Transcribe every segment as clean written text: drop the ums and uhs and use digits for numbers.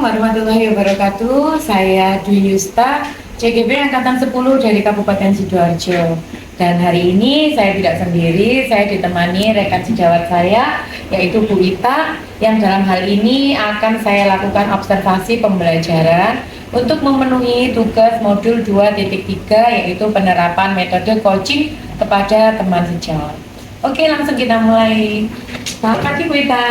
warahmatullahi wabarakatuh. Saya Dwi Yusta, CGB Angkatan 10 dari Kabupaten Sidoarjo. Dan hari ini saya tidak sendiri, saya ditemani rekan sejawat saya, yaitu Bu Ita, yang dalam hal ini akan saya lakukan observasi pembelajaran untuk memenuhi tugas modul 2.3, yaitu penerapan metode coaching kepada teman sejawat. Oke, langsung kita mulai. Selamat pagi Bu Ita.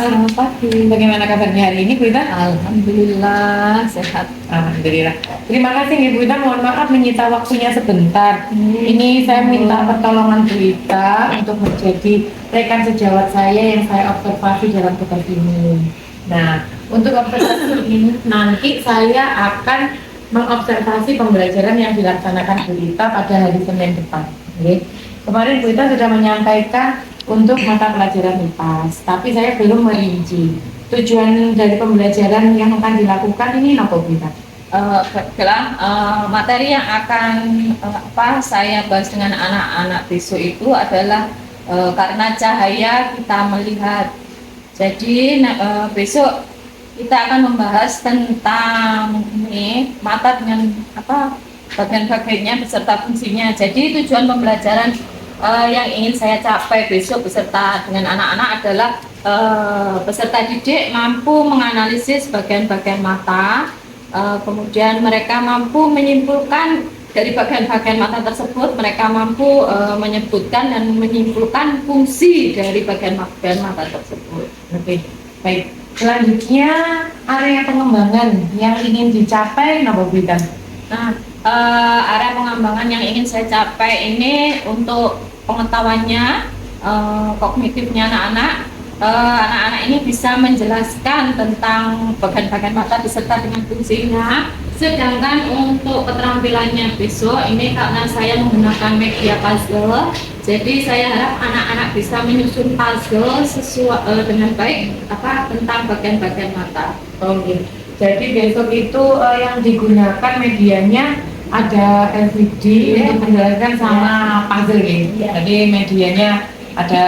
Selamat pagi. Bagaimana kabarnya hari ini Bu Ita? Alhamdulillah sehat. Alhamdulillah. Terima kasih nih Bu Ita, mohon maaf menyita waktunya sebentar. Ini saya minta pertolongan Bu Ita untuk menjadi rekan sejawat saya yang saya observasi dalam tugas ini. Nah, untuk observasi ini nanti saya akan mengobservasi pembelajaran yang dilaksanakan Bu Ita pada hari Senin depan. Oke. Kemarin Bu Ita sudah menyampaikan untuk mata pelajaran IPAS, tapi saya belum merinci tujuan dari pembelajaran yang akan dilakukan ini apa Bu Ita? Materi yang akan saya bahas dengan anak-anak besok itu adalah karena cahaya kita melihat. Jadi besok kita akan membahas tentang mata dengan bagian-bagiannya beserta fungsinya. Jadi tujuan pembelajaran yang ingin saya capai besok beserta dengan anak-anak adalah peserta didik mampu menganalisis bagian-bagian mata, kemudian mereka mampu menyimpulkan dari bagian-bagian mata tersebut, mereka mampu menyebutkan dan menyimpulkan fungsi dari bagian-bagian mata tersebut. Oke, baik. Selanjutnya area pengembangan yang ingin dicapai apa Bu Ita? Nah, area pengembangan yang ingin saya capai ini untuk pengetahuannya, kognitifnya anak-anak. Anak-anak ini bisa menjelaskan tentang bagian-bagian mata beserta dengan fungsinya. Sedangkan untuk keterampilannya besok ini karena saya menggunakan media puzzle, jadi saya harap anak-anak bisa menyusun puzzle sesuai dengan baik tentang bagian-bagian mata. Oke. Jadi besok itu yang digunakan medianya ada LCD untuk menjelaskan sama puzzle gitu. Jadi medianya ada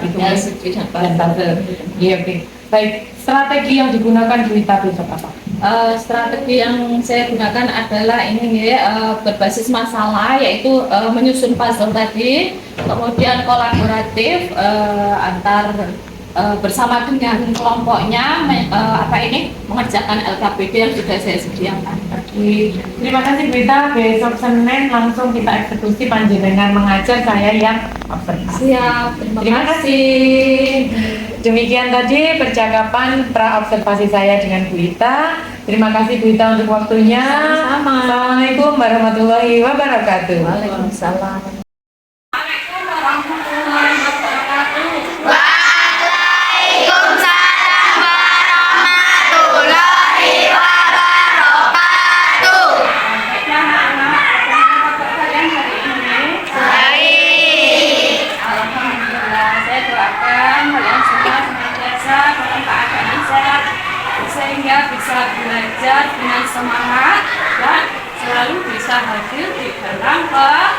itu LCD dan puzzle. Iya, oke. Baik, strategi yang digunakan Bu Ita besok apa? Strategi yang saya gunakan adalah berbasis masalah, yaitu menyusun puzzle tadi, kemudian kolaboratif antar bersama dengan kelompoknya mengerjakan LKPD yang sudah saya sediakan. Oke, terima kasih Bu Ita. Besok Senin langsung kita eksekusi panjenengan mengajar, saya yang observasi. Siap, Terima kasih. Demikian tadi percakapan pra observasi saya dengan Bu Ita. Terima kasih Bu Ita untuk waktunya. Sama-sama. Assalamualaikum warahmatullahi wabarakatuh. Waalaikumsalam. Sehingga bisa belajar dengan semangat dan selalu bisa hadir di dalam kelas.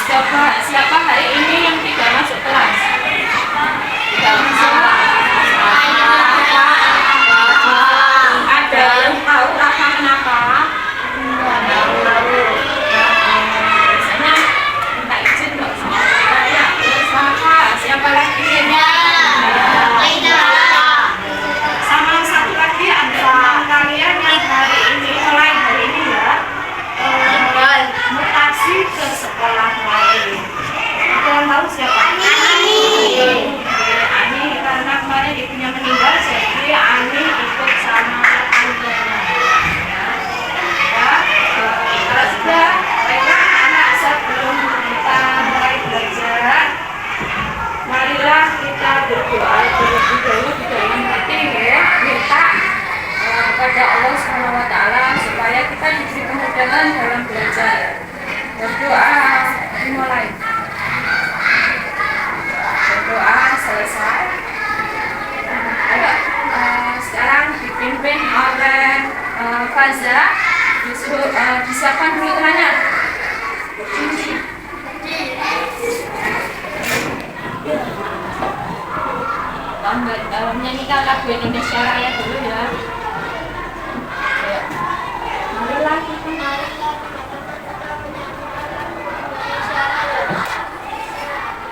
Coba siapa hari ini yang tidak masuk kelas? Tidak masuk. Ada yang tahu rasa kenapa? Biasanya minta izin dong sama saya. Siapa lagi? Sama satu lagi ada kalian yang hari ini mulai hari ini mutasi ke sekolah lain. Ada yang tahu siapa? Ani, karena kemarin ibunya meninggal, jadi Ani ikut sama tantenya. Kalau sudah baiklah anak, sebelum kita mulai belajar, marilah kita berdoa terlebih dahulu di dalam hati minta kepada Allah SWT supaya kita diberi kemudahan dalam belajar. Berdoa dimulai. Berdoa selesai. Ayo sekarang dipimpin oleh Faza, disuruh disiapkan dulu temannya. Menyanyikan lagu Indonesia Raya dulu ya.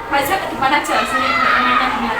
baca ke depan aja sini namanya benar.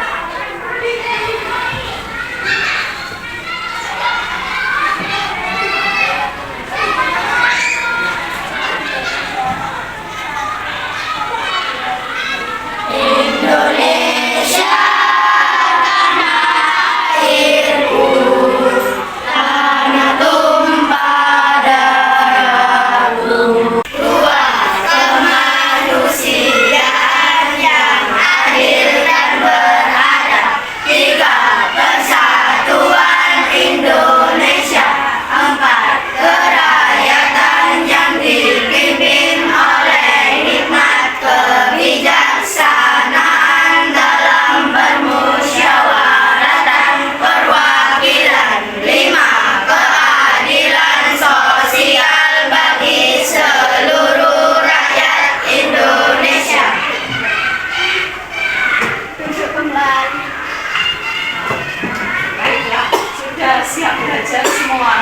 Baiklah, sudah siap belajar semua.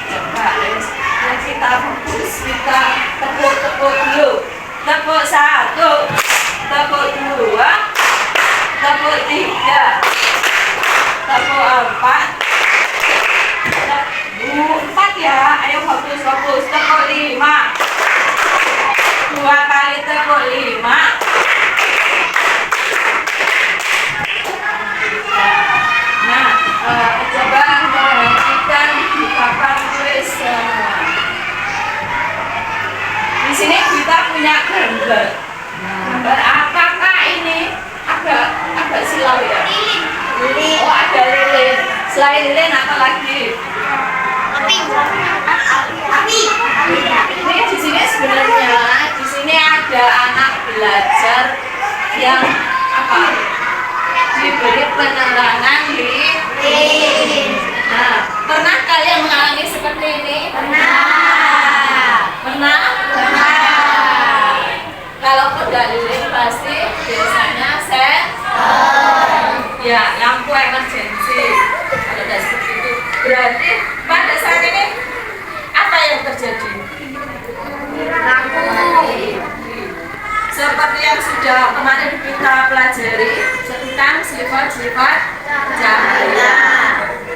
Coba ya kita fokus, kita tepuk-tepuk dulu. Tepuk 1, tepuk 2, tepuk 3, tepuk 4, tepuk 4 ya. Ayo fokus, fokus. Tepuk 5, 2 kali tepuk 5. Nah, coba perhatikan di papan tulis semua. Di sini kita punya gambar. Gambar apakah ini? Agak silau ya. Oh, ada lilin. Selain lilin apa lagi? Ini di sini sebenarnya di sini ada anak belajar yang apa? Diberi penerangan lilin. Nah, pernah kalian mengalami seperti ini? Pernah? Pernah? Kalau tidak lilin pasti biasanya ya lampu emergency. Kalau tidak seperti itu, berarti pada saat ini apa yang terjadi? Lampu. Seperti yang sudah kemarin kita pelajari tentang sifat-sifat cahaya.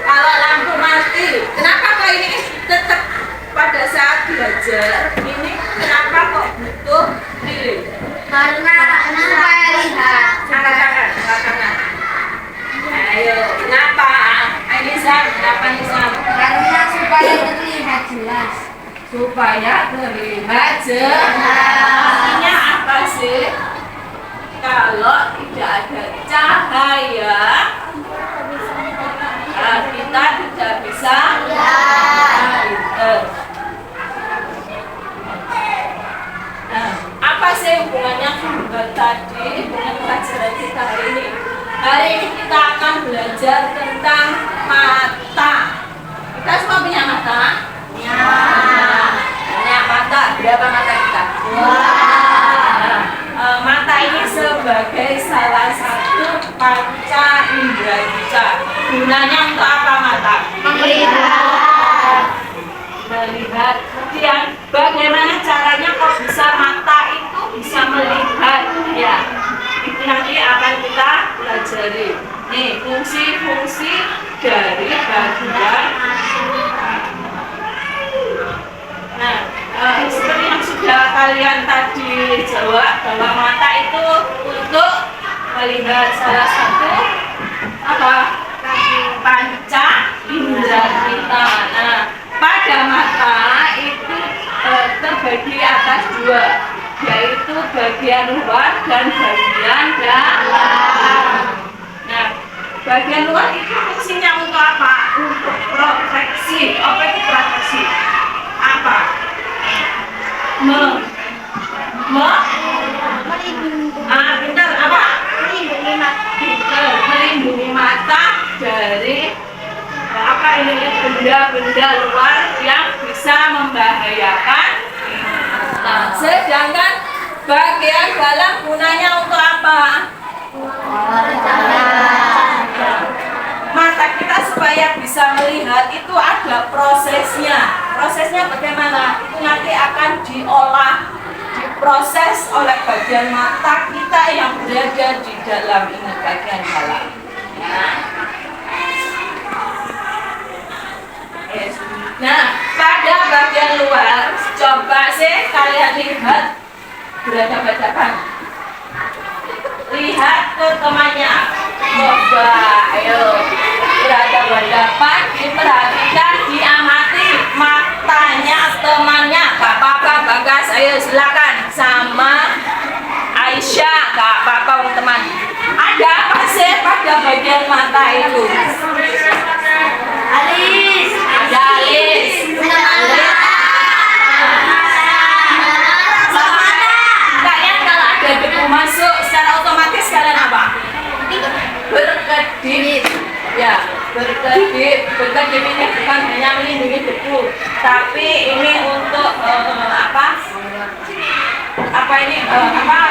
Kalau lampu mati, kenapa kok ini tetap pada saat belajar ini kenapa kok butuh lilin? Karena supaya lihat. Angkat. Ayo, kenapa? Nizam, kenapa Nizam? Karena supaya terlihat jelas. Supaya terlihat jelas. Artinya apa sih? Kalau tidak ada cahaya, kita tidak bisa lihat. Nah, apa sih hubungannya gambar tadi dengan pelajaran kita hari ini? Hari ini kita akan belajar tentang mata. Kita semua punya mata? Punya mata. Berapa mata kita? Mata ini sebagai salah satu panca indera kita. Gunanya untuk apa mata? Melihat. Kemudian bagaimana caranya kok bisa mata itu bisa melihat? Ya, itu nanti akan kita pelajari. Nih, fungsi-fungsi dari bagian. Nah, seperti yang sudah kalian tadi jawab bahwa mata itu untuk melihat salah satu apa? Panca indera kita. Nah, pada mata itu terbagi atas dua, yaitu bagian luar dan bagian dalam. Nah, bagian luar itu fungsinya untuk apa? Untuk proteksi. Apa itu proteksi? Apa? Benar apa? Melindungi mata. Melindungi mata dari apa ini benda-benda luar yang bisa membahayakan. Nah, sedangkan bagian dalam gunanya untuk apa? Mata kita supaya bisa melihat itu ada prosesnya. Prosesnya bagaimana? Itu nanti akan diolah, diproses oleh bagian mata kita yang berada di dalam ini, bagian dalam. Ya. Nah, pada bagian luar, coba sih kalian lihat berhadapan-hadapan. Lihat ke temannya. Coba, ayo berhadapan-hadapan, diperhatikan, diamati matanya temannya. Gak apa-apa, Bagas, ayo silakan sama Aisyah, gak apa-apa teman. Ada apa sih pada bagian mata itu? Alis. Ada alis. Kalian kalau ada debu masuk secara otomatis kalian apa? Berkedip. Ya, berkedip. Berkedip ini bukan hanya melindungi debu, tapi ini untuk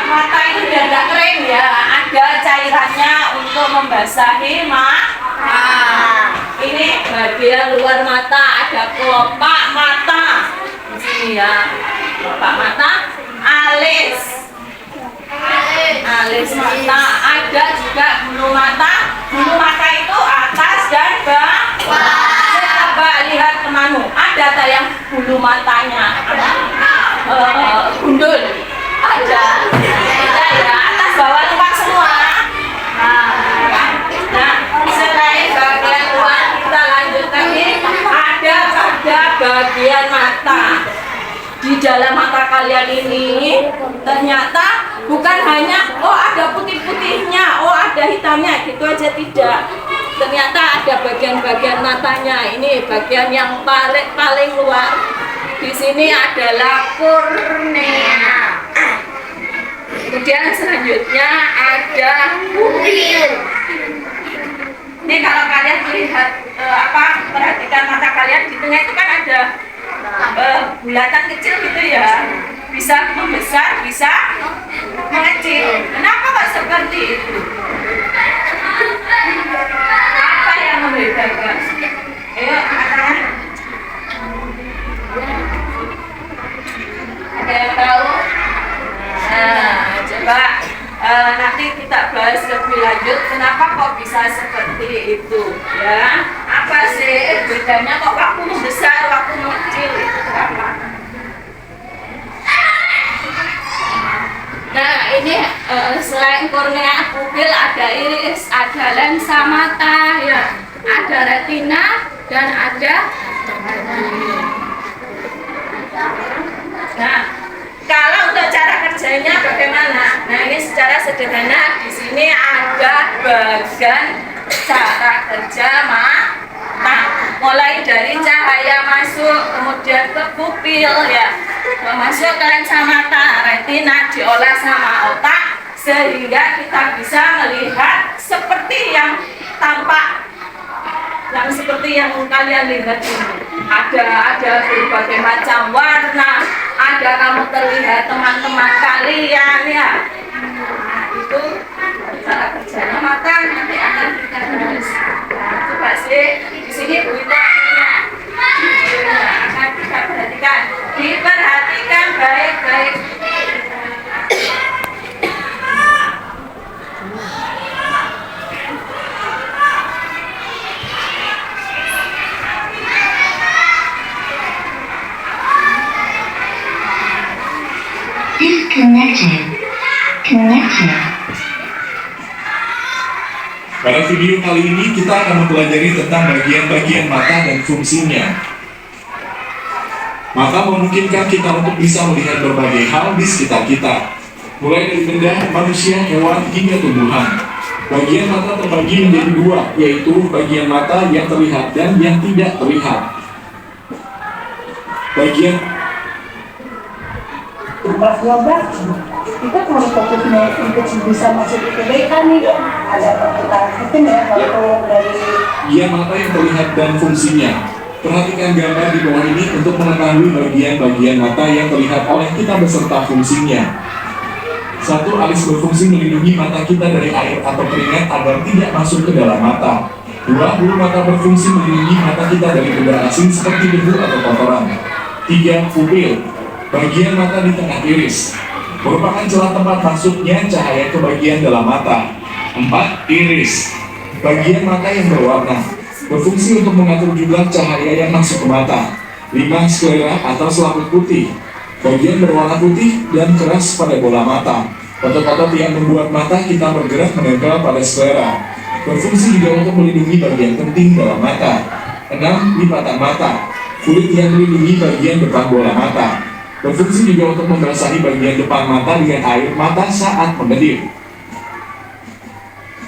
mata itu biar nggak kering ya. Ada cairannya untuk membasahi mata. Ini bagian luar mata, ada kelopak mata di sini ya. Kelopak mata, alis mata, ada juga bulu mata. Bulu mata itu atas dan bawah. Coba lihat temanmu, ada tak yang bulu matanya gundul? Ada ya, atas bawah luar semua. Nah, selain bagian luar kita lanjut lagi, ada pada bagian mata. Di dalam mata kalian ini ternyata bukan hanya ada putih-putihnya, ada hitamnya, gitu aja tidak. Ternyata ada bagian-bagian matanya. Ini bagian yang paling luar. Di sini adalah kornea. Kemudian selanjutnya ada pupil. Ini kalau kalian melihat perhatikan mata kalian, di tengah itu kan ada bulatan kecil gitu ya, bisa membesar, bisa mengecil. Kenapa kok seperti itu? Apa yang membedakan? Ayo, katakan. Ada yang tahu? Nah, coba nanti kita bahas lebih lanjut. Kenapa kok bisa seperti itu? Ya, apa sih bedanya kok waktu membesar, waktu mengecil itu kenapa? Nah, ini selain kornea, pupil, ada iris, ada lensa mata, ya, ada retina, dan ada. Nah, kalau untuk cara kerjanya bagaimana? Nah, ini secara sederhana di sini ada bagian cara kerja mata. Mulai dari cahaya masuk, kemudian ke pupil ya, masuk ke lensa mata, retina diolah sama otak sehingga kita bisa melihat seperti yang tampak, yang seperti yang kalian lihat ini. Ada berbagai macam warna, ada kamu terlihat teman-teman kalian ya. Nah, itu cara kerjanya mata, nanti akan kita bahas. Nah, coba sih di sini Bu Ita punya videonya, akan kita perhatikan. Diperhatikan baik-baik. Connected. Pada video kali ini kita akan mempelajari tentang bagian-bagian mata dan fungsinya. Mata memungkinkan kita untuk bisa melihat berbagai hal di sekitar kita, mulai dari benda, manusia, hewan, hingga tumbuhan. Bagian mata terbagi menjadi dua, yaitu bagian mata yang terlihat dan yang tidak terlihat. Bagian kita kalau fokusnya untuk bisa masuk ITBK nih ada perputaran sistem ya kalau dari bagian mata yang terlihat dan fungsinya. Perhatikan gambar di bawah ini untuk mengetahui bagian-bagian mata yang terlihat oleh kita beserta fungsinya. 1. Alis berfungsi melindungi mata kita dari air atau keringat agar tidak masuk ke dalam mata. 2. Bulu mata berfungsi melindungi mata kita dari benda asing seperti debu atau kotoran. 3. Pupil, bagian mata di tengah iris. merupakan celah tempat masuknya cahaya ke bagian dalam mata. 4. Iris, bagian mata yang berwarna, berfungsi untuk mengatur jumlah cahaya yang masuk ke mata. 5. Sklera atau selaput putih, bagian berwarna putih dan keras pada bola mata. Otot-otot yang membuat mata kita bergerak menempel pada sklera, berfungsi juga untuk melindungi bagian penting dalam mata. 6. Lipatan mata, kulit yang melindungi bagian depan bola mata, berfungsi juga untuk membasahi bagian depan mata dengan air mata saat memedip.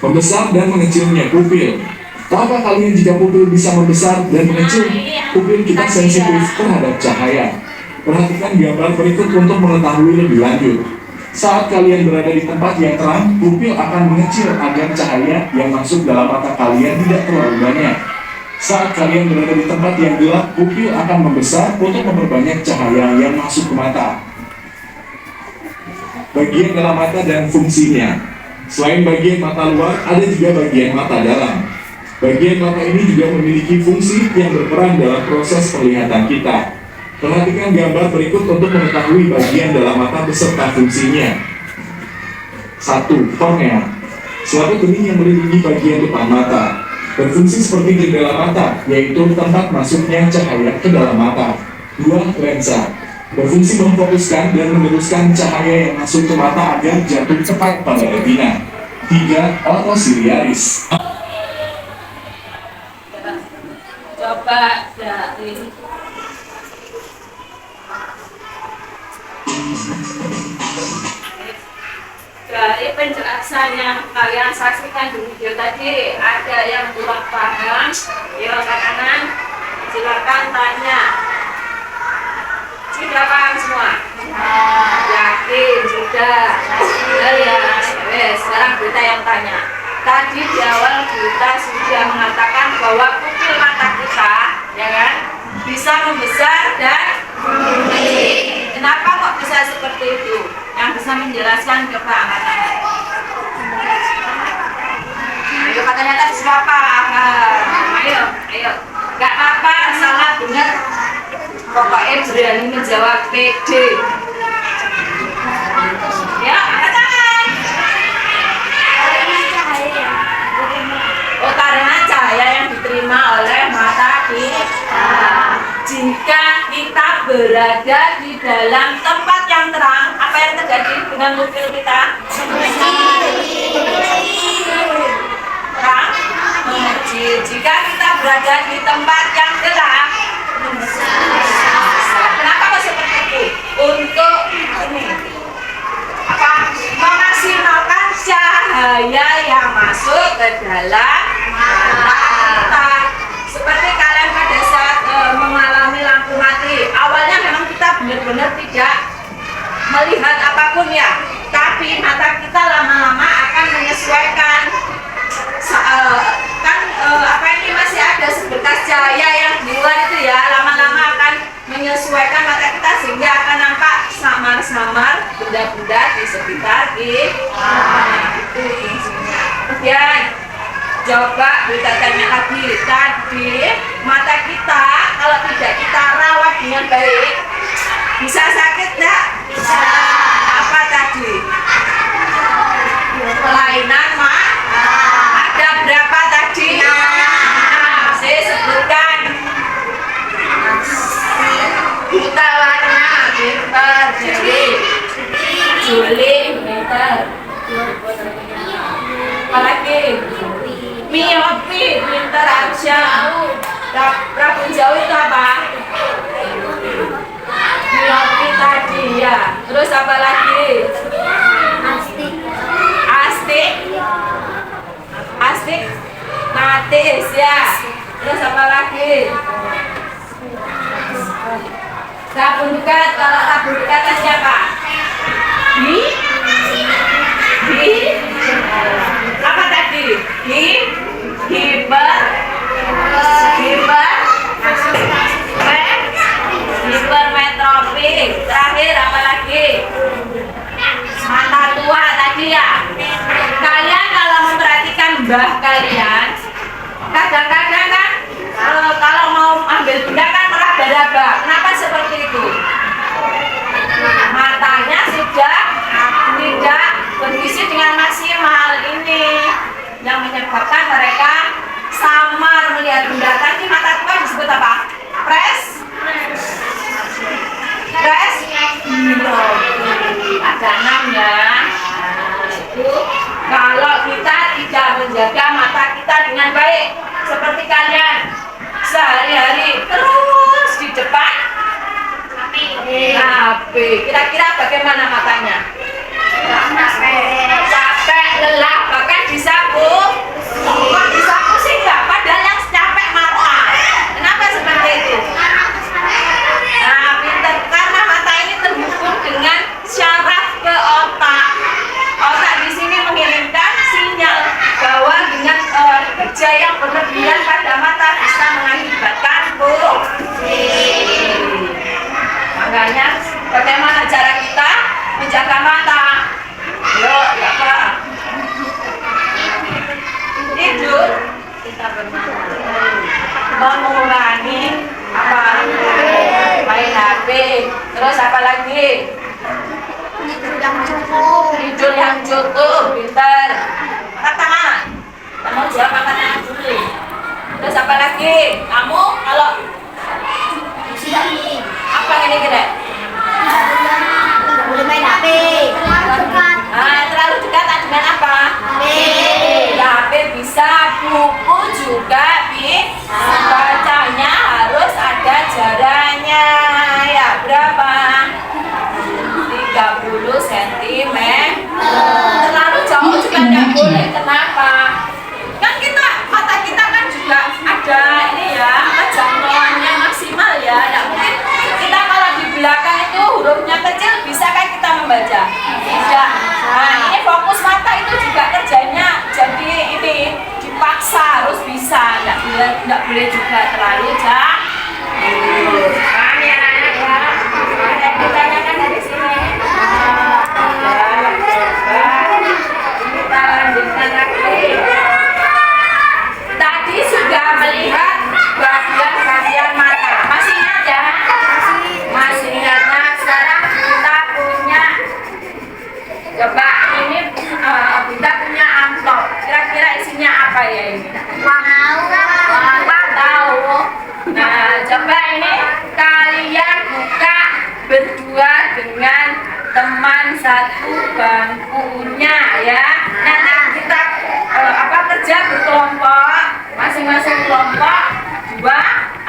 Membesar dan mengecilnya pupil. Tahukah kalian jika pupil bisa membesar dan mengecil? Pupil kita sensitif terhadap cahaya. Perhatikan gambar berikut untuk mengetahui lebih lanjut. Saat kalian berada di tempat yang terang, pupil akan mengecil agar cahaya yang masuk dalam mata kalian tidak terlalu banyak. Saat kalian berada di tempat yang gelap, pupil akan membesar untuk memperbanyak cahaya yang masuk ke mata. Bagian dalam mata dan fungsinya. Selain bagian mata luar, ada juga bagian mata dalam. Bagian mata ini juga memiliki fungsi yang berperan dalam proses penglihatan kita. Perhatikan gambar berikut untuk mengetahui bagian dalam mata beserta fungsinya. 1. Kornea, suatu kening yang melindungi bagian depan mata, berfungsi seperti jendela mata, yaitu tempat masuknya cahaya ke dalam mata. 2. Lensa, berfungsi memfokuskan dan meneruskan cahaya yang masuk ke mata agar jatuh tepat pada retina. 3. Otosiliaris. Coba dari penjelasan yang kalian saksikan di video tadi, ada yang kurang paham, ya kanan, silakan tanya. Sudah paham semua? Yakin sudah. Ya, sekarang kita yang tanya. Tadi di awal kita sudah mengatakan bahwa pupil mata kita, ya kan, bisa membesar dan mengecil. Kenapa kok bisa seperti itu? Yang bisa menjelaskan coba angkat tangan. Ayo katanya tadi siapa? Ayo. Gak apa-apa, salah benar. Pokoknya berani menjawab PD. Ya, angkat tangan. Oh, karena cahaya yang diterima oleh mata kita. Jika kita berada di dalam tempat yang terang, apa yang terjadi dengan pupil kita? Terang, mengecil. Jika kita berada di tempat yang gelap, kenapa kok seperti itu? Untuk ini, memaksimalkan cahaya yang masuk ke dalam mata kita. Seperti kalian pada saat mengalami lampu mati, awalnya memang kita benar-benar tidak melihat apapun ya, tapi mata kita lama-lama akan menyesuaikan. Apa ini masih ada seberkas cahaya yang di luar itu ya, lama-lama akan menyesuaikan mata kita sehingga akan nampak samar-samar benda-benda di sekitar kita. Itu fungsinya. Kemudian coba kita tanya lagi, tadi mata kita kalau tidak kita rawat dengan baik bisa sakit enggak? Bisa. Apa tadi? Kelainan mata. Ada berapa tadi? Saya sebutkan. Buta warna, pinter, juli, pinter. Apalagi? Miopi, pinter aja. Rabun jauh itu apa? Miopi tadi ya. Terus apa lagi? Astik, natis ya. Terus apa lagi? Rabun dekat, kalau rabun dekat siapa? Apa tadi? Hipermetropik. Terakhir apa lagi? Mata tua tadi ya. Kalian kalau memperhatikan mbah kalian, kadang-kadang kan kalau mau ambil benda kan meraba-raba. Kenapa seperti itu? Mata baik seperti kalian sehari-hari terus di depan HP. Kira-kira bagaimana matanya? Capek, lelah, bahkan disapu. Kok disapu sih enggak? Padahal yang capek mata. Kenapa seperti itu? Nah, pinter. Karena mata ini terhubung dengan syaraf ke otak. Otak di sini mengirimkan sinyal bahwa dengan kerja yang berlebihan pada mata bisa mengakibatkan fungsi. Makanya bagaimana cara kita menjaga mata? Yuk, ya Pak. Tidur, kita mengurangi apa? Main HP. Terus apa lagi? Tidur yang cukup, pintar. Angkat tangan. Kamu jawab angkat tangan dulu. Terus apa lagi? Kamu kalau apa ini kira? Boleh main HP. Terlalu dekat dengan apa? HP bisa, buku juga bisa. Bacanya harus ada jaraknya. Ya berapa? 30 cm. Terlalu jauh juga tidak boleh. Kenapa? Kan kita mata kita kan juga ada ini ya, jangkauannya maksimal ya. Tidak mungkin kita kalau di belakang itu hurufnya kecil, bisa kan kita membaca? Tidak. Nah, ini fokus mata itu juga kerjanya jadi ini dipaksa harus bisa. Tidak boleh juga terlalu jauh. Paham ya anak-anak ya? Ada yang ditanyakan dari sini? Kita lanjutkan lagi. Tadi sudah melihat bagian-bagian mata. Masih ingat ya? Masih ingat. Nah, sekarang kita punya, coba ini kita punya amplop. Kira-kira isinya apa ya ini? Tahu. Nah, coba ini kalian buka berdua dengan teman satu bangkunya ya. Nanti kita kerja berkelompok, masing-masing kelompok 2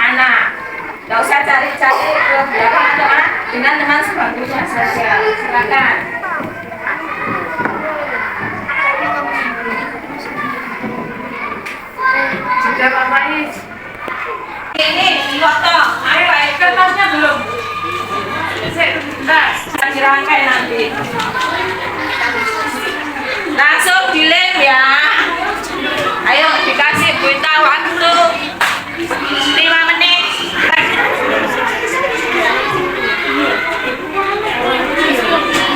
anak. Gak usah cari-cari ke belakang teman, dengan teman sebangkunya saja. Silakan. Sudah Bapak ini foto. Ayo, kertasnya belum. Sebentar, saya dirangkai nanti. Langsung dilem ya. Ayo dikasih berita waktu 5 menit.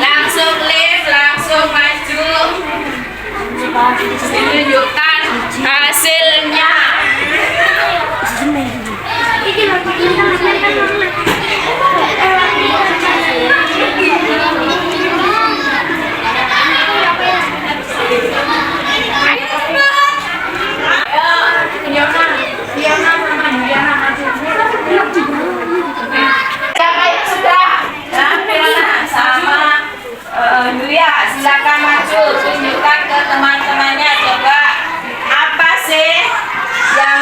Langsung lem, langsung maju. Tunjukkan hasilnya. Silakan maju, tunjukkan ke teman-temannya, coba apa sih yang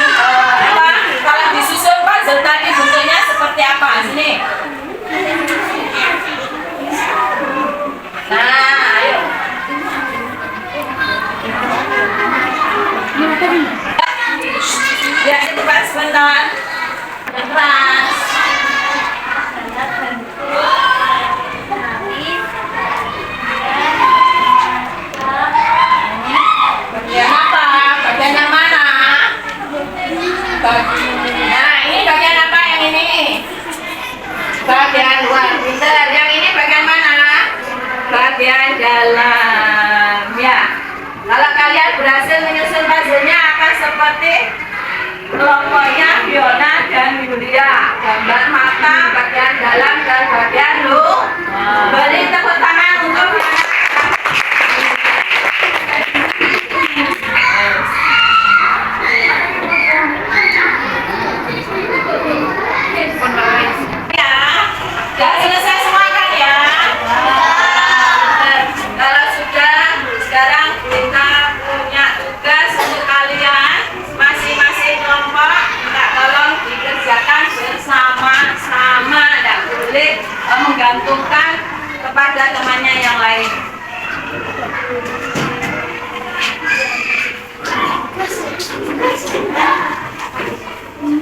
kalau disusun puzzle tadi bentuknya seperti apa? Sini. Nah, ayo. Ya, cepat sebentar. Keras. Bagian apa? Bagian yang mana? Nah, ini bagian apa yang ini? Bagian luar. Pintar. Yang ini bagian mana? Bagian dalam. Ya. Kalau kalian berhasil menyusun puzzle-nya akan seperti kelompoknya Fiona dan Yulia. Gambar mata, bagian dalam dan bagian luar. Beri tepuk tangan untuk Kalau sudah, sekarang kita punya tugas untuk kalian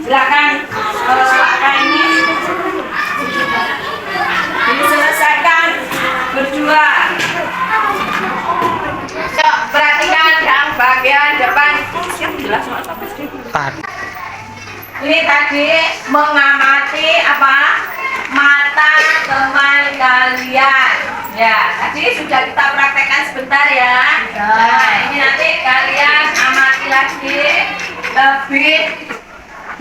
Silakan apa ini diselesaikan berdua. Yuk, perhatikan yang bagian depan. Jelas ini tadi mengamati apa mata teman kalian. Ya, tadi sudah kita praktekkan sebentar ya. Nah, ini nanti kalian amati lagi lebih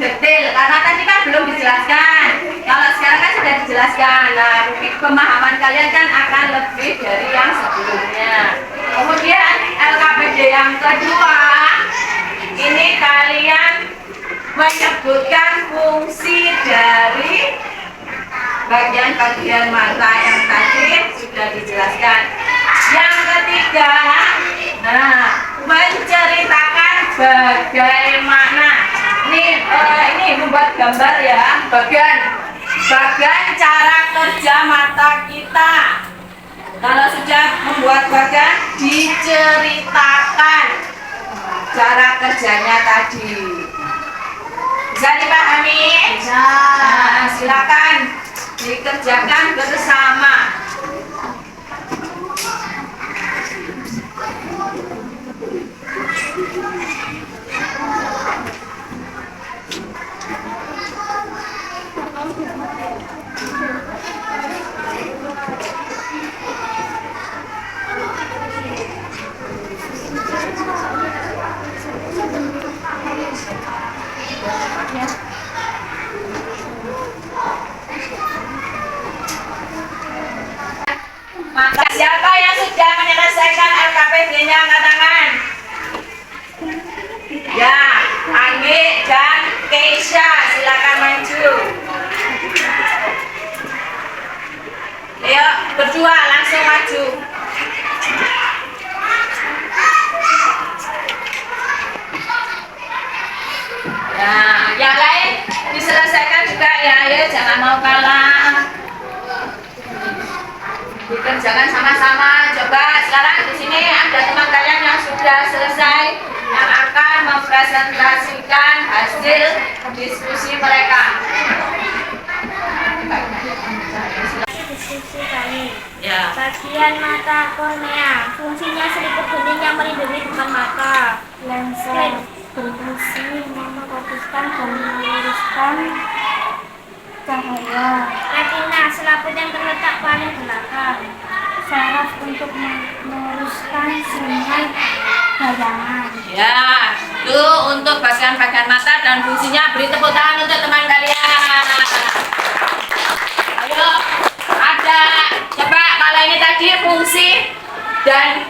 detail karena tadi kan belum dijelaskan. Kalau sekarang kan sudah dijelaskan. Nah, pemahaman kalian kan akan lebih dari yang sebelumnya. Kemudian LKPD yang kedua, ini kalian menyebutkan fungsi dari bagian-bagian mata yang tadi sudah dijelaskan. Yang ketiga, nah, menceritakan bagaimana ini membuat gambar ya, bagian cara kerja mata kita. Kalau sudah membuat bagian, diceritakan cara kerjanya tadi. Bisa dipahami? Bisa. Nah, silakan dikerjakan bersama. Maka siapa yang sudah menyelesaikan LKPD-nya angkat tangan? Ya, Anggi dan Keisha, silakan maju. Ayo, berdua langsung maju. Ya, yang lain diselesaikan juga ya, ayo jangan mau kalah. Dikerjakan sama-sama. Coba sekarang di sini ada teman kalian yang sudah selesai yang akan mempresentasikan hasil diskusi mereka. Diskusi kami. Ya. Bagian mata kornea, fungsinya seliput bening yang melindungi bukan mata. Lensa berfungsi memfokuskan dan meluruskan cahaya. Retina, selaput yang terletak paling belakang. Saraf untuk meluruskan sinyal bayangan. Ya, itu untuk bagian-bagian mata dan fungsinya. Beri tepuk tangan untuk teman kalian. Ayo, ada. Coba kalau ini tadi fungsi dan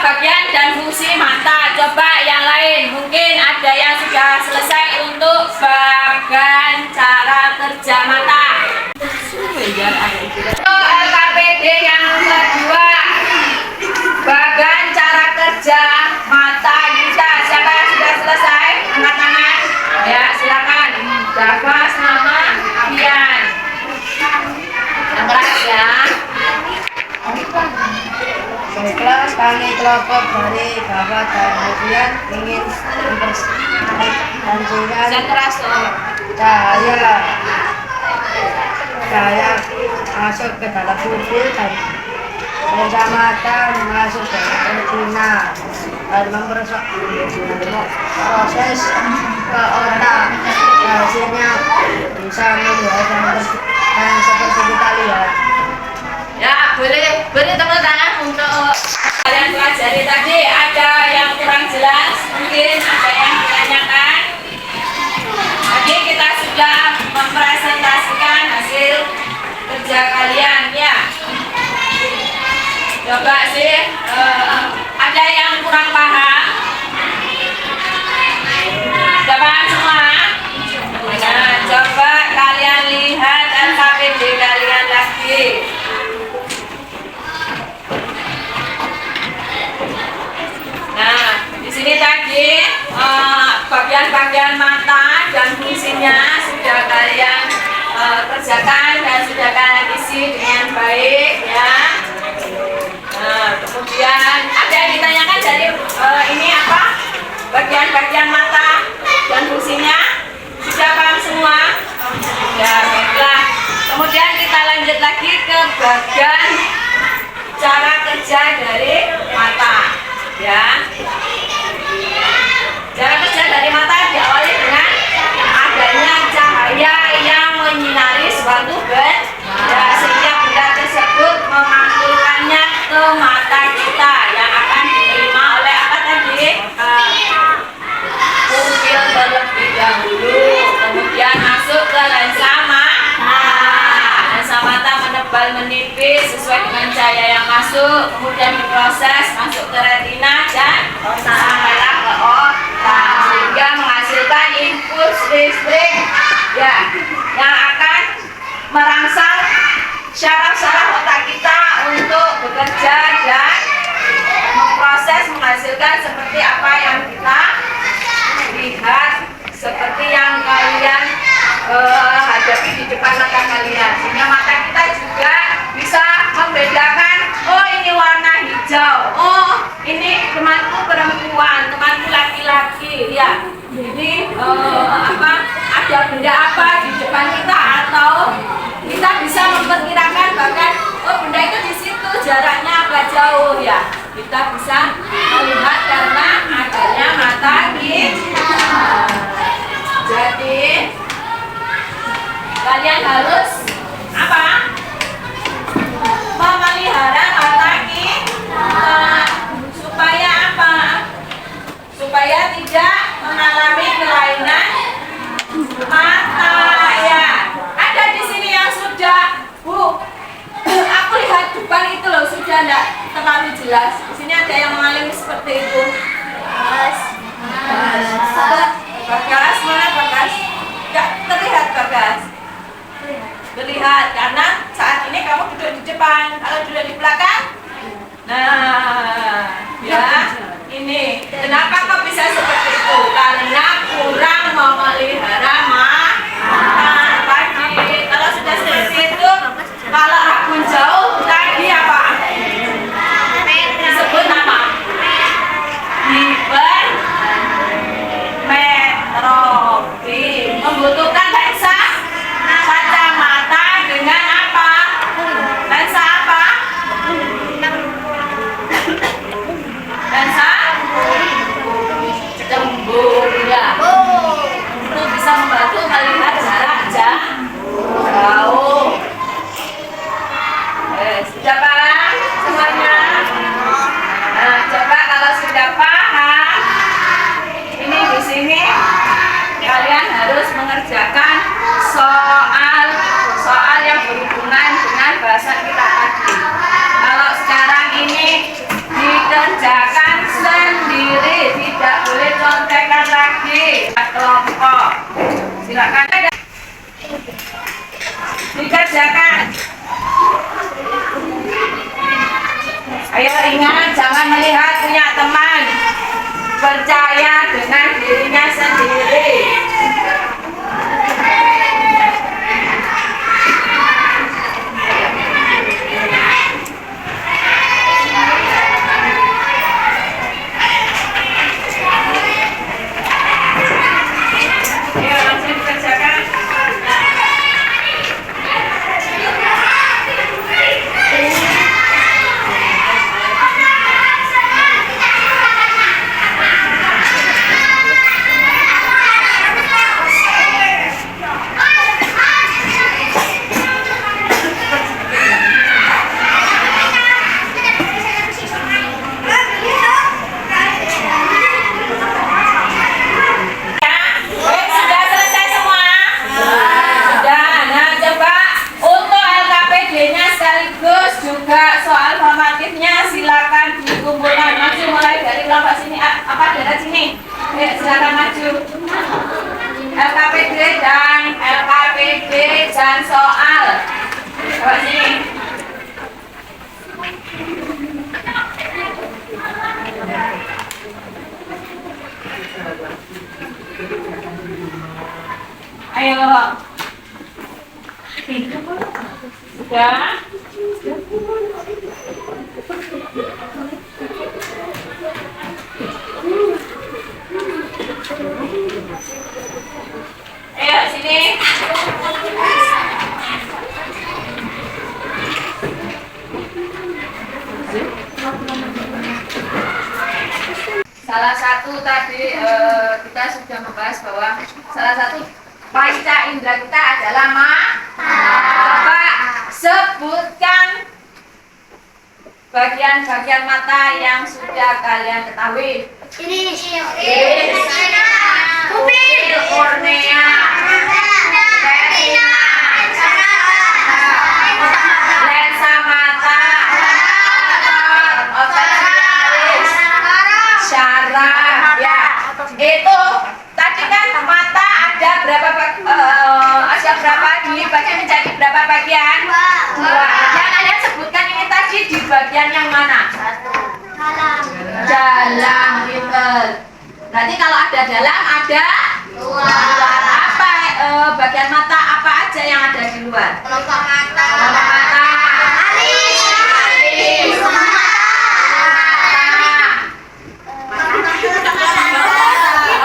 bagian dan fungsi mata. Coba yang lain, mungkin ada yang sudah selesai untuk bagian cara kerja mata. LKPD yang kedua, bagian cara kerja mata kita. Siapa yang sudah selesai? Angkat tangan. Ya, silakan. Jaga sama Abian. Yang keras ya. Baiklah, kami kelompok dari Bapak dan Abian ingin mempresentasikan Yang keras tuh. cahaya masuk ke dalam pupil dan lensa mata masuk ke retina dan memproses ke otak. Hasilnya bisa melihat dan seperti kita lihat. Ya, boleh beri tepuk tangan untuk kalian pelajari tadi. Ada yang kurang jelas, mungkin ada yang ditanyakan. Tadi kita sudah mempresentasikan hasil kerja kalian ya. Coba sih, ada yang kurang paham? Sudah paham semua? Nah, coba kalian lihat LKPD kalian lagi. Nah, di sini tadi bagian-bagian mata dan fungsinya sudah kalian kerjakan dan sudah kalian isi dengan baik ya. Nah, kemudian ada yang ditanyakan dari ini apa? Bagian bagian cara kerja dari mata, ya. Cara kerja dari mata diawali dengan adanya cahaya yang menyinari suatu benda, sehingga benda tersebut memantulkannya ke mata kita yang akan diterima oleh apa tadi? Pupil terlebih dahulu, kemudian masuk ke lensa mata. Lensa mata menebal menipis sesuai dengan cahaya yang masuk, kemudian diproses masuk ke retina dan sampailah ke otak, sehingga menghasilkan impuls listrik, ya, yang akan merangsang syaraf-syaraf otak kita untuk bekerja dan memproses menghasilkan seperti apa yang kita lihat, seperti yang kalian hadapi di depan mata kalian, sehingga mata kita juga bisa membedakan, oh ini warna hijau, oh ini temanku perempuan, temanku laki-laki, ya. Jadi ada benda apa di depan kita, atau kita bisa memperkirakan bahkan, oh benda itu di situ jaraknya agak jauh, ya. Kita bisa melihat karena adanya mata kita. Jadi kalian harus apa? Memelihara mata kita supaya apa? Supaya tidak mengalami kelainan mata, ya. Ada di sini yang sudah, Bu. Aku lihat depan itu loh sudah tidak terlalu jelas. Di sini ada yang mengalami seperti itu. Bagas, mana Bagas? Tidak terlihat Bagas. Terlihat karena saat ini kamu duduk di depan. Kalau duduk di belakang, nah, ya ini. Kenapa kau bisa seperti itu? Karena kurang memelihara mata pagi. Kalau sudah seperti itu, kalau akun jauh tadi apa? Disebut nama hipermetropi. Membutuhkan lensa kacamata dengan apa? Lensa apa? Lensa cembung, ya. Itu bisa membantu melihat jarak jauh. Sudah paham semuanya? Nah, coba kalau sudah paham, ini di sini kalian harus mengerjakan soal yang berhubungan dengan bahasan kita tadi. Kalau sekarang ini dikerjakan sendiri, tidak boleh contekan lagi. Kelompok, silakan dikerjakan. Ayo ingat, jangan melihat punya teman, percaya dengan dirinya sendiri. Ayo langsung dikerjakan. Sudah selesai semua? Sudah. Nah, coba untuk LKPD-nya sekaligus juga soal formatifnya silakan dikumpulkan. Maju mulai dari kelompok sini. Apa dari sini? Silakan maju. LKPD dan soal. Coba sini. Ayo. Sudah? Ayo sini. Salah satu tadi kita sudah membahas bahwa salah satu panca indera kita adalah mata. Sebutkan bagian-bagian mata yang sudah kalian ketahui. Pupil, kornea, retina, lensa mata, otot sialis, syaraf, ya. Itu tadi kan mata ada berapa dibagi menjadi berapa bagian? Dua. Yang kalian sebutkan ini tadi di bagian yang mana? Dalam, pinter. Berarti kalau ada dalam, ada luar. Apa bagian mata apa aja yang ada di luar? Kelopak mata. Alis.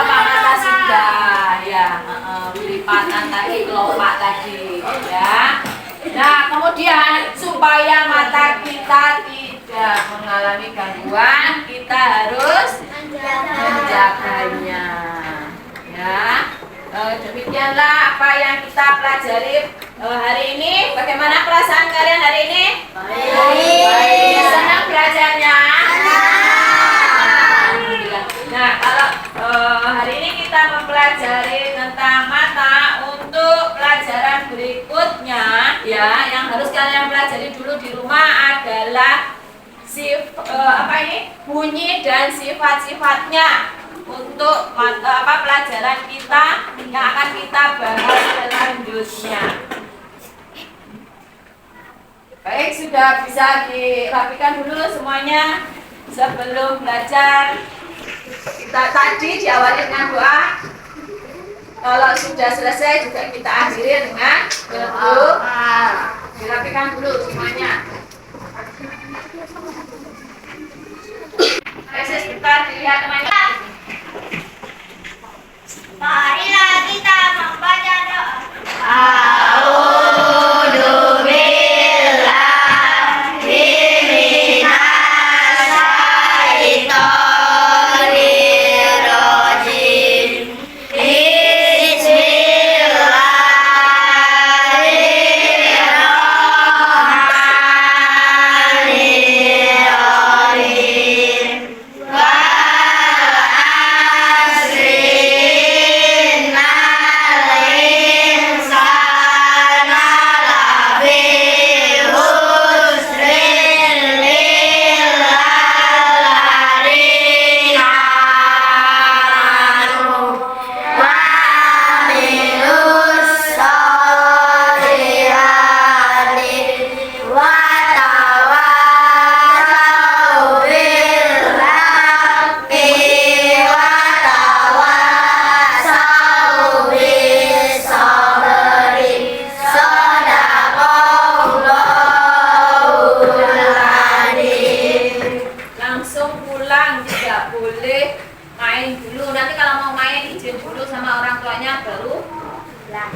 Mata sudah, ya. Lipatan tadi, kelopak tadi, ya. Nah, kemudian supaya mata kita tidak mengalami gangguan, kita harus menjaganya. Ya, demikianlah apa yang kita pelajari hari ini. Bagaimana perasaan kalian hari ini? Baik. Senang belajarnya? Nah, kalau hari ini kita mempelajari tentang mata, untuk pelajaran berikutnya, ya, yang harus kalian pelajari dulu di rumah adalah bunyi dan sifat-sifatnya untuk pelajaran kita yang akan kita bahas selanjutnya. Baik, sudah bisa dirapikan dulu semuanya sebelum belajar. Kita tadi diawali dengan doa. Kalau sudah selesai juga kita akhiri dengan berdoa. Dirapikan dulu semuanya. Sebentar dilihat teman-teman. Marilah kita membaca doa.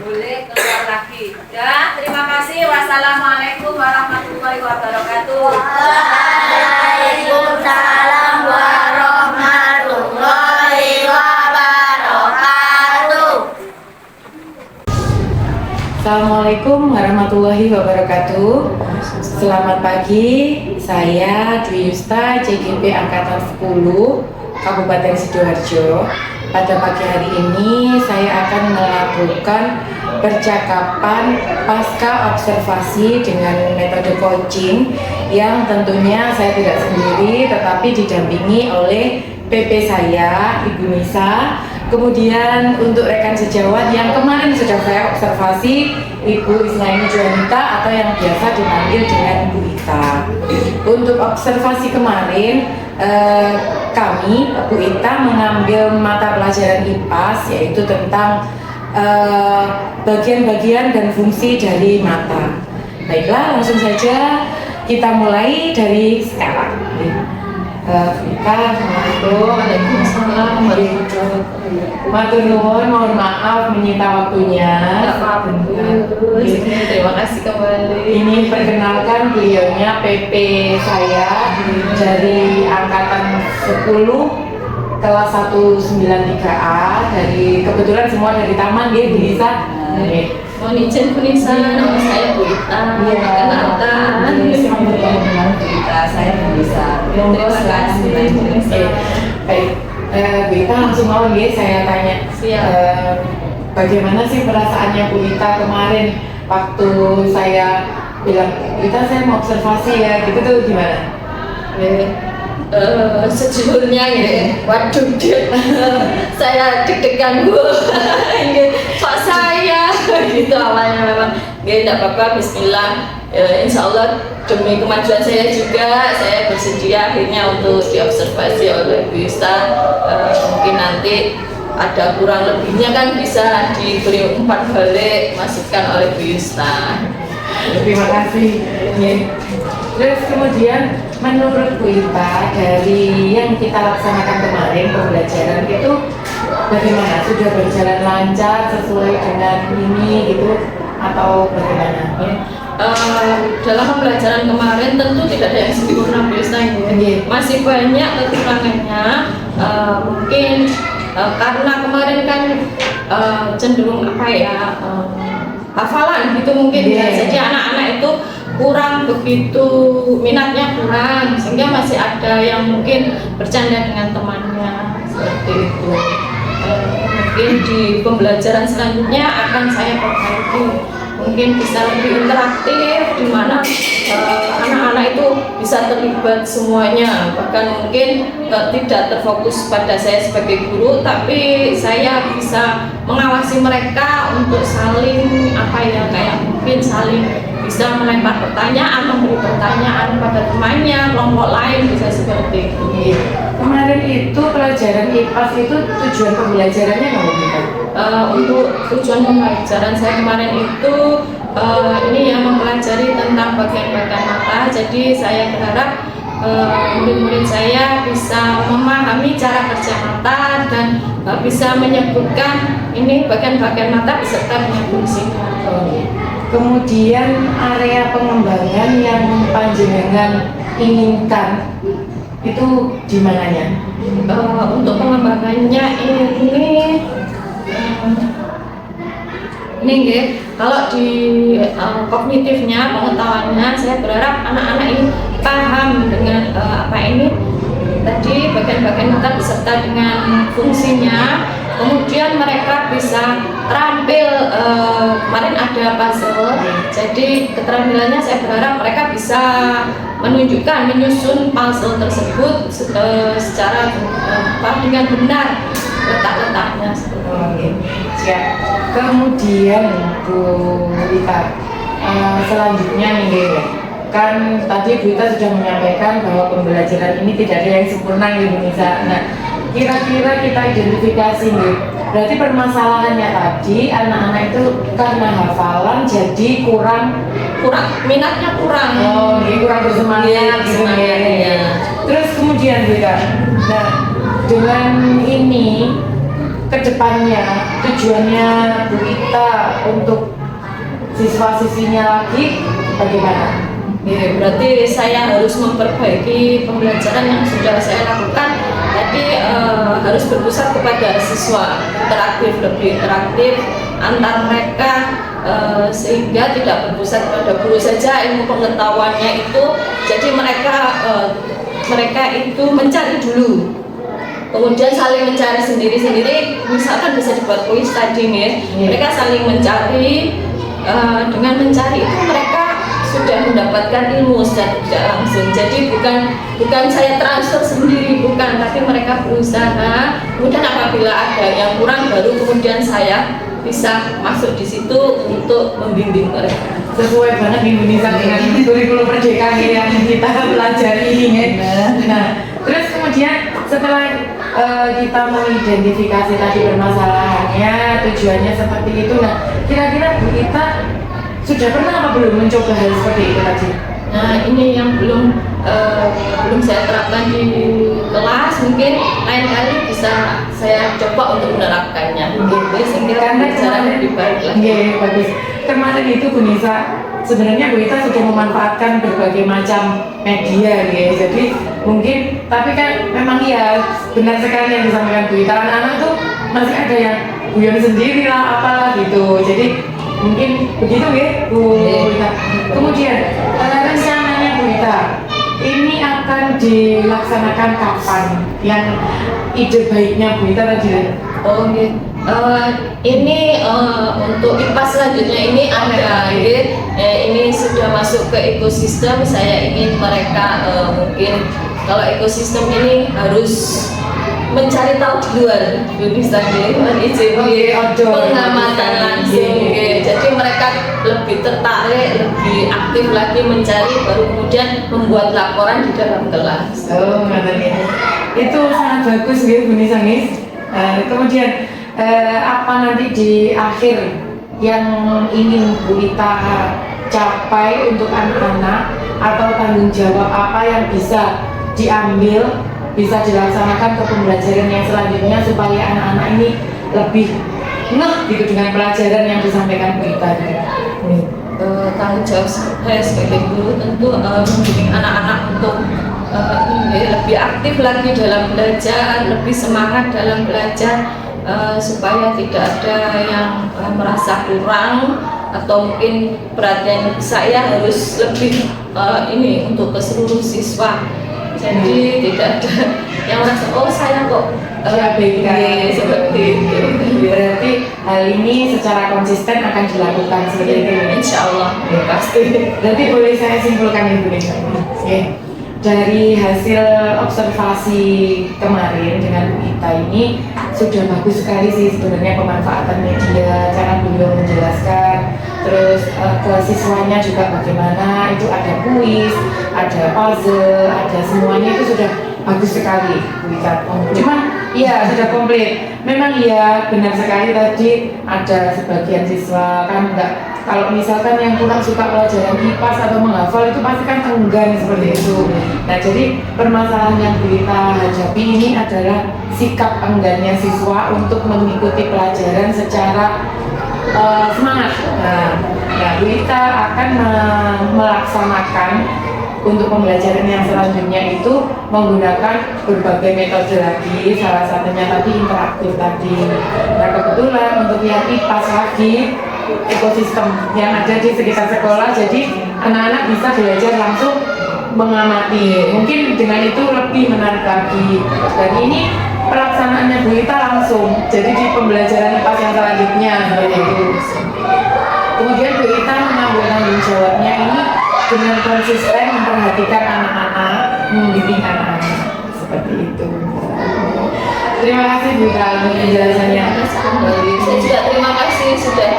Boleh keluar lagi. Ya, terima kasih. Wassalamualaikum warahmatullahi wabarakatuh. Waalaikumsalam warahmatullahi wabarakatuh. Assalamualaikum warahmatullahi wabarakatuh. Selamat pagi, saya Dwi Yusta, CGP Angkatan 10, Kabupaten Sidoarjo. Pada pagi hari ini saya akan melakukan percakapan pasca observasi dengan metode coaching yang tentunya saya tidak sendiri tetapi didampingi oleh PP saya, Ibu Nisa. Kemudian untuk rekan sejawat yang kemarin sudah saya observasi, Ibu Ismaini Juanita atau yang biasa dipanggil dengan Bu Ita. Untuk observasi kemarin, kami, Bu Ita, mengambil mata pelajaran IPAS yaitu tentang bagian-bagian dan fungsi dari mata. Baiklah, langsung saja kita mulai dari sekarang. Ika, Assalamualaikum. Waalaikumsalam warahmatullahi wabarakatuh. Matur nuwun, mohon maaf menyita waktunya. Nggak apa-apa, Bu. Terima kasih kembali. Ini perkenalkan beliaunya PP saya dari angkatan 10 kelas 193A, dari kebetulan semua dari taman dia bisa. Mohon izin Bu Nisa, nama saya Bu Ita. Iya. Perkenalkan. dengan kita saya bisa. Terima kasih Bu Nisa. Baik, Bu Ita langsung mau nih saya tanya. Siap. Bagaimana sih perasaannya Bu Ita kemarin waktu saya bilang, Ita saya mau observasi ya, gitu tuh gimana? Sejujurnya ya, waduh saya deg-degan Bu. Pak saya gitu awalnya memang tidak apa-apa, bismillah. Insya Allah demi kemajuan saya juga, saya bersedia akhirnya untuk diobservasi oleh Bu Yusta. Mungkin nanti ada kurang lebihnya kan bisa diberi umpan balik masukan oleh Bu Yusta. Terima kasih. Terus kemudian menurut Bu Ita, dari yang kita laksanakan kemarin pembelajaran itu bagaimana? Sudah berjalan lancar sesuai dengan ini gitu atau bagaimana? Dalam pembelajaran kemarin tentu tidak ada yang sempurna Bu Yusta ini. Masih banyak kekurangannya. Mungkin karena kemarin kan cenderung apa ya, hafalan gitu mungkin ya. Jadi anak-anak itu kurang begitu, minatnya kurang, sehingga masih ada yang mungkin bercanda dengan temannya seperti itu. Mungkin di pembelajaran selanjutnya akan saya perbaiki, mungkin bisa lebih interaktif, di mana anak-anak itu bisa terlibat semuanya, bahkan mungkin tidak terfokus pada saya sebagai guru, tapi saya bisa mengawasi mereka untuk saling apa ya, kayak mungkin saling bisa melempar pertanyaan, memberi pertanyaan pada temannya, kelompok lain, bisa seperti itu. Kemarin itu pelajaran IPAS itu tujuan pembelajarannya nggak bukan? Untuk tujuan pembelajaran saya kemarin itu ini yang mempelajari tentang bagian-bagian mata. Jadi saya berharap murid-murid saya bisa memahami cara kerja mata dan bisa menyebutkan ini bagian-bagian mata beserta dengan fungsinya. Kemudian area pengembangan yang panjenengan inginkan itu di mananya? Untuk pengembangannya ini nggih, kalau di kognitifnya, pengetahuannya, saya berharap anak-anak ini paham dengan apa ini tadi bagian-bagian mata beserta dengan fungsinya. Kemudian mereka bisa terampil, kemarin ada puzzle, jadi keterampilannya saya berharap mereka bisa menunjukkan, menyusun puzzle tersebut secara dengan benar letak-letaknya. Siap. Kemudian Bu Ita, selanjutnya nih kan tadi Bu Ita sudah menyampaikan bahwa pembelajaran ini tidak ada yang sempurna di Indonesia. Nah, kira-kira kita identifikasi nih, berarti permasalahannya tadi anak-anak itu karena hafalan jadi kurang Minatnya kurang. Kurang bersemangat gitu ya. Terus kemudian Bu Ita, nah dengan ini kedepannya tujuannya Bu Ita untuk siswa-siswinya lagi bagaimana? Ya, berarti saya harus memperbaiki pembelajaran yang sudah saya lakukan. Jadi harus berpusat kepada siswa, lebih interaktif antar mereka, sehingga tidak berpusat pada guru saja ilmu pengetahuannya itu. Jadi mereka itu mencari dulu, kemudian saling mencari sendiri-sendiri. Misalkan bisa dibuat kuis tadi nih, mereka saling mencari. Dengan mencari itu mereka sudah mendapatkan ilmu secara tidak langsung. Jadi bukan saya transfer sendiri, bukan, tapi mereka berusaha. Kemudian apabila ada yang kurang, baru kemudian saya bisa masuk di situ untuk membimbing mereka. Sesuai banget Indonesia dengan kurikulum Merdeka yang kita pelajari ini. Nah, terus kemudian setelah kita mengidentifikasi tadi permasalahannya, tujuannya seperti itu. Nah, kira-kira Bu Ita sudah pernah apa belum mencoba hal seperti itu tadi? Nah, ini yang belum saya terapkan di mungkin lain kali bisa saya coba untuk menerapkannya. Sehingga Karena pembelajaran lebih baik lagi. Iya, bagus. Kemarin itu Bu Nisa, sebenarnya Bu Nisa sudah memanfaatkan berbagai macam media ya. Jadi mungkin, tapi kan memang iya benar sekali yang disampaikan Bu Nisa. Anak-anak tuh masih ada yang guyon sendiri lah, apalah gitu. Jadi mungkin begitu ya Bu Nisa. Kemudian rencananya Bu Nisa, ini akan dilaksanakan kapan? Yang ide baiknya Bu Nisa tadi. Oke. Ini untuk IPA selanjutnya ini ada ini sudah masuk ke ekosistem. Saya ingin mereka mungkin kalau ekosistem ini harus mencari tahu duluan, bisa pengamatan langsung. Jadi mereka lebih tertarik, lebih aktif lagi mencari, baru kemudian membuat laporan di dalam kelas. Oh, katanya itu sangat bagus gitu Bu Nisa nih. Kemudian apa nanti di akhir yang ingin Bu Ita capai untuk anak-anak, atau tanggung jawab apa yang bisa diambil, bisa dilaksanakan ke pembelajaran yang selanjutnya supaya anak-anak ini lebih ngeh gitu dengan pelajaran yang disampaikan Bu Ita gitu. Tanggung jawab saya sebagai guru tentu membimbing anak-anak untuk lebih aktif lagi dalam belajar, lebih semangat dalam belajar, supaya tidak ada yang merasa kurang atau mungkin perhatian saya harus lebih ini untuk ke seluruh siswa. Jadi tidak ada yang merasa oh saya kok seperti itu. Berarti hal ini secara konsisten akan dilakukan seperti itu. Insya Allah ya, pasti. Berarti boleh saya simpulkan Ibu Nisa. Dari hasil observasi kemarin dengan Bu Ita ini sudah bagus sekali sih sebenarnya pemanfaatan media, cara beliau menjelaskan, terus ke siswanya juga bagaimana, itu ada kuis, ada puzzle, ada semuanya itu sudah bagus sekali Bu Ita. Cuman iya sudah komplit. Memang iya benar sekali tadi ada sebagian siswa kan enggak, kalau misalkan yang kurang suka pelajaran IPAS atau menghafal itu pasti kan enggan seperti itu. Nah jadi permasalahan yang kita hadapi ini adalah sikap enggannya siswa untuk mengikuti pelajaran secara semangat. Nah Bu Ita akan melaksanakan untuk pembelajaran yang selanjutnya itu menggunakan berbagai metode lagi, salah satunya tadi interaktif tadi. Nah kebetulan untuk yang IPAS lagi, ekosistem yang ada di sekitar sekolah, jadi anak-anak bisa belajar langsung mengamati. Mungkin dengan itu lebih menarik lagi. Dan ini pelaksanaannya Bu Ita langsung, jadi di pembelajaran IPAS yang selanjutnya seperti itu. Kemudian Bu Ita mengambil tanggung jawabnya ini dengan konsisten memperhatikan anak-anak, membimbing anak-anak seperti itu. Terima kasih Bu Ita untuk penjelasannya. Saya juga terima kasih sudah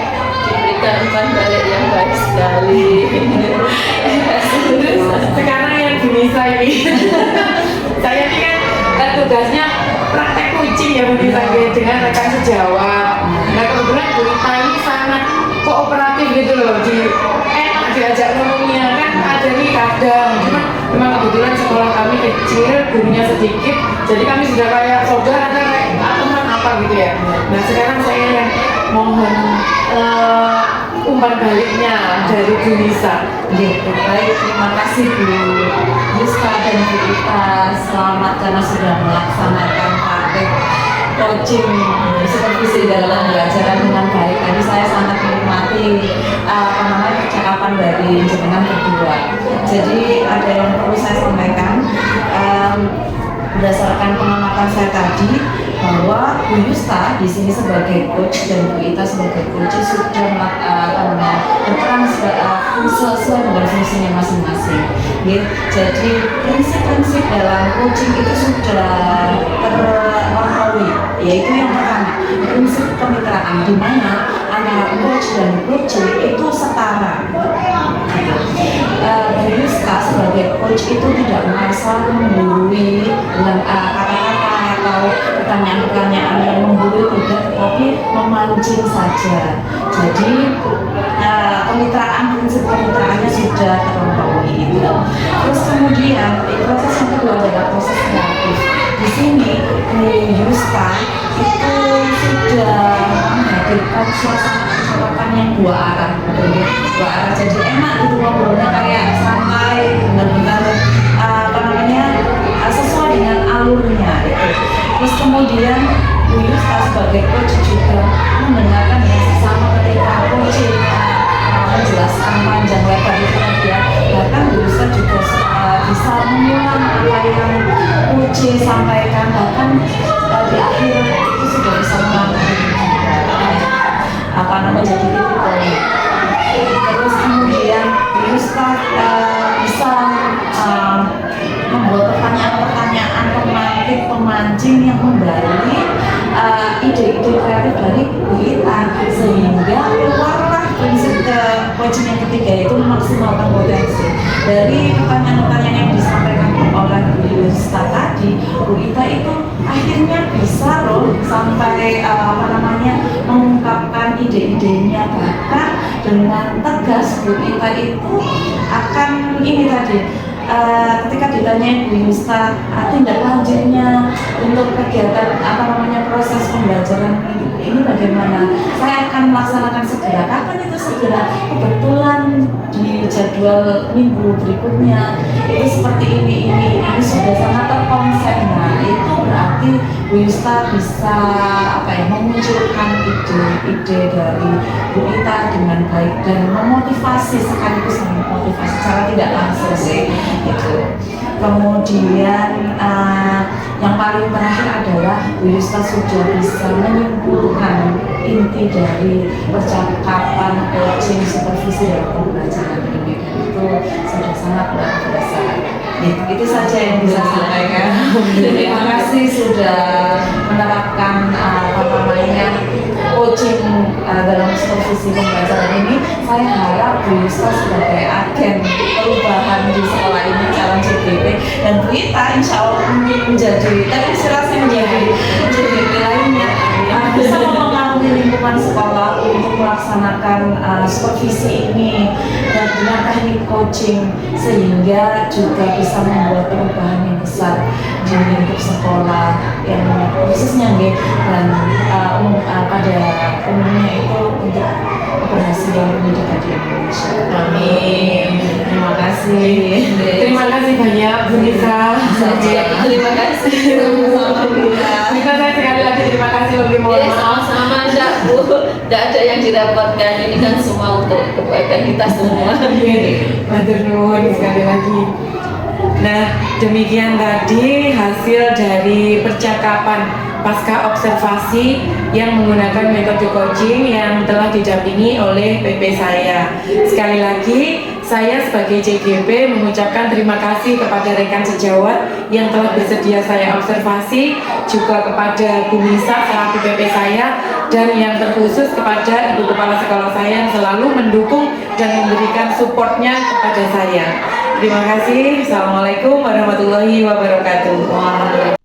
diberikan umpan balik yang baik sekali. Sekarang yang Bu Nisa ini, saya ini kan tugasnya praktek kucing ya Bu Nisa dengan rekan sejawat. Nah kebetulan Bu Nisa ini sangat kooperatif gitu loh, diajak ngomongnya kan ada nih kadang, cuman memang kebetulan sekolah kami kecil, gurunya sedikit, jadi kami sudah kayak saudara, kayak teman apa gitu ya. Nah sekarang saya yang mohon umpan baliknya dari Bu Nisa. Baik, terima kasih Bu Yuska dan Bu Ita. Selamat karena sudah melaksanakan praktek coaching supervisi dalam pembelajaran dengan baik. Tadi saya sangat menikmati percakapan dari jenengan berdua. Jadi ada yang perlu saya sampaikan berdasarkan pengamatan saya tadi, bahwa Bu Yusta di sini sebagai coach dan Bu Ita sebagai coach sudah berperan sesuai dengan fungsinya masing-masing. Jadi prinsip-prinsip dalam coaching itu sudah terlampaui, yaitu yang pertama prinsip kemitraan, di mana antara coach dan coaching itu setara. Bu Yusta sebagai coach itu tidak merasa menggurui dengan kata-kata atau pertanyaan-pertanyaan yang menggurui, tidak, tetapi memancing saja. Jadi prinsip kemitraannya sudah terlampaui itu. Terus kemudian proses yang kedua adalah proses kreatif. Di sini suasana percakapan yang dua arah, dua arah. Jadi enak gitu ngobrolnya, kayak santai, benar-benar sesuai dengan alurnya itu. Terus kemudian Bu Yusta sebagai coach juga mendengarkan yang sesama ketika coach menjelaskan panjang lebar itu dia, bahkan Bu Yusta juga bisa mengulang apa yang coach sampaikan, bahkan di akhir itu sudah bisa mengambil jadi titik poin. Terus kemudian Bu Yusta bisa membuat pertanyaan-pertanyaan pemancing yang menggali ide-ide kreatif dari Bu Ita, sehingga keluarlah prinsip coaching yang ketiga, yaitu memaksimalkan potensi. Dari pertanyaan-pertanyaan yang disampaikan oleh Bu Yusta tadi, Bu Ita itu akhirnya bisa loh sampai mengungkapkan ide-idenya, bahkan dengan tegas Bu Ita itu akan ini tadi. Ketika ditanya Bu Yusta tindak lanjutnya untuk kegiatan proses pembelajaran ini bagaimana, saya akan melaksanakan segera. Kapan itu segera? Kebetulan di jadwal minggu berikutnya itu seperti ini sudah sangat terkonsep. Nah itu berarti Bu Yusta bisa memunculkan ide-ide dari Bu Ita dengan baik dan memotivasi, sekaligus memotivasi secara tidak langsung sih itu. Kemudian yang paling terakhir adalah Bu Yusta sudah bisa menyimpulkan inti dari percakapan coaching supervisi dalam pembelajaran ini, dan itu sudah sangat luar biasa. Itu saja yang bisa saya sampaikan. Terima kasih sudah menerapkan coaching dalam supervisi pembelajaran ini. Saya harap Bu Yusta sebagai agen perubahan di sekolah ini, calon CGP, dan Bu Ita insya Allah menjadi terinspirasi menjadi CGP lainnya bisa mempengaruhi lingkungan sekolah untuk melaksanakan supervisi ini dan dengan teknik coaching, sehingga juga bisa membuat perubahan yang besar di lingkup sekolah yang khususnya dan pada umumnya itu untuk keberhasilan pendidikan di Indonesia. Amin. Terima kasih. Terima kasih banyak Bu Nisa. Terima kasih. Kita saya sekali lagi terima kasih, lebih mohon maaf. Sama-sama enggak Bu, enggak ada yang direpotkan, ini kan semua untuk kebaikan kita semua. Matur nuwun sekali lagi. Nah, demikian tadi hasil dari percakapan pasca observasi yang menggunakan metode coaching yang telah didampingi oleh PP saya. Sekali lagi, saya sebagai CGP mengucapkan terima kasih kepada rekan sejawat yang telah bersedia saya observasi, juga kepada Bu Nisa selaku PP saya, dan yang terkhusus kepada Ibu Kepala Sekolah saya yang selalu mendukung dan memberikan supportnya kepada saya. Terima kasih. Assalamualaikum warahmatullahi wabarakatuh.